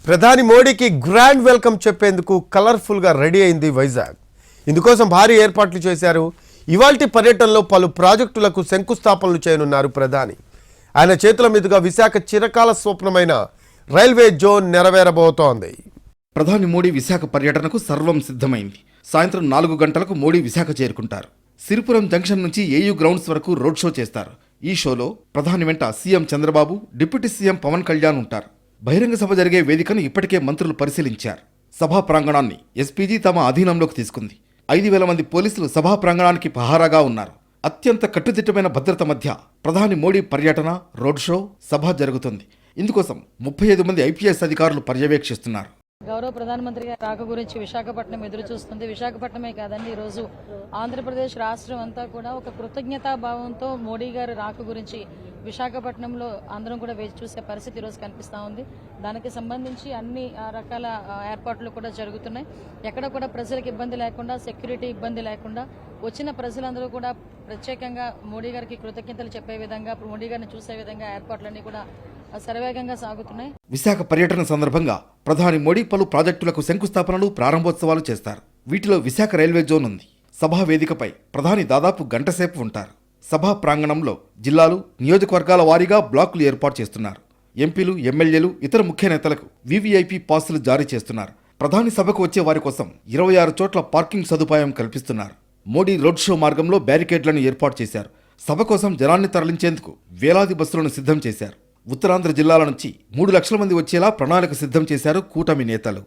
ప్రధాని మోడీకి grand welcome చెప్పేందుకు కలర్ఫుల్గా రెడీ అయింది వైజాగ్. ఇందుకోసం భారీ ఏర్పాట్లు చేశారు. ఇవాల్టి పర్యటనలో పలు ప్రాజెక్టులకు శంకుస్థాపనలు చేయనున్నారు ప్రధాని. ఆయన చేతుల మీదుగా విశాఖ చిరకాల స్వప్నమైన రైల్వే జోన్ నెరవేరబోతోంది. ప్రధాని మోడీ విశాఖ పర్యటనకు సర్వం సిద్ధమైంది. సాయంత్రం 4 గంటలకు మోడీ విశాఖ చేరుకుంటారు. సిరిపురం జంక్షన్ నుంచి ఏయూ గ్రౌండ్స్ వరకు రోడ్ షో చేస్తారు. ఈ షోలో ప్రధాని వెంట CM Chandrababu, deputy CM Pawan Kalyan ఉంటారు. బహిరంగ సభ జరిగే వేదికను ఇప్పటికే మంత్రులు పరిశీలించారు. సభా ప్రాంగణాన్ని ఎస్పీజీ తమ అధీనంలోకి తీసుకుంది. 5,000 మంది పోలీసులు సభా ప్రాంగణానికి పహారాగా ఉన్నారు. అత్యంత కట్టుదిట్టమైన భద్రత మధ్య ప్రధాని మోడీ పర్యటన, రోడ్ షో, సభ జరుగుతుంది. ఇందుకోసం 35 మంది ఐపీఎస్ అధికారులు పర్యవేక్షిస్తున్నారు. గౌరవ ప్రధానమంత్రి గారి రాక గురించి విశాఖపట్నం ఎదురు చూస్తుంది. విశాఖపట్నమే కాదండి, ఈరోజు ఆంధ్రప్రదేశ్ రాష్ట్రం అంతా కూడా ఒక కృతజ్ఞతా భావంతో మోడీ గారి రాక గురించి విశాఖపట్నంలో అందరం కూడా వేచి చూసే పరిస్థితి ఈరోజు కనిపిస్తూ ఉంది. దానికి సంబంధించి అన్ని రకాల ఏర్పాట్లు కూడా జరుగుతున్నాయి. ఎక్కడ కూడా ప్రజలకు ఇబ్బంది లేకుండా, సెక్యూరిటీ ఇబ్బంది లేకుండా వచ్చిన ప్రజలందరూ కూడా ప్రత్యేకంగా మోడీ గారికి కృతజ్ఞతలు చెప్పే విధంగా, మోడీ గారిని చూసే విధంగా ఏర్పాట్లన్నీ కూడా శరవేగంగా సాగుతున్నాయి. విశాఖ పర్యటన సందర్భంగా ప్రధాని మోడీ పలు ప్రాజెక్టులకు శంకుస్థాపనలు, ప్రారంభోత్సవాలు చేస్తారు. వీటిలో విశాఖ రైల్వే జోన్ ఉంది. సభా వేదికపై ప్రధాని దాదాపు గంటసేపు ఉంటారు. సభా ప్రాంగణంలో జిల్లాలు, నియోజకవర్గాల వారీగా బ్లాకులు ఏర్పాటు చేస్తున్నారు. ఎంపీలు, ఎమ్మెల్యేలు, ఇతర ముఖ్య నేతలకు వీవీఐపీ పాసులు జారీ చేస్తున్నారు. ప్రధాని సభకు వచ్చే వారి కోసం 26 చోట్ల పార్కింగ్ సదుపాయం కల్పిస్తున్నారు. మోడీ రోడ్ షో మార్గంలో బ్యారికేడ్లను ఏర్పాటు చేశారు. సభ కోసం జనాన్ని తరలించేందుకు వేలాది బస్సులను సిద్ధం చేశారు. ఉత్తరాంధ్ర జిల్లాల నుంచి 3 లక్షల మంది వచ్చేలా ప్రణాళిక సిద్ధం చేశారు కూటమి నేతలు.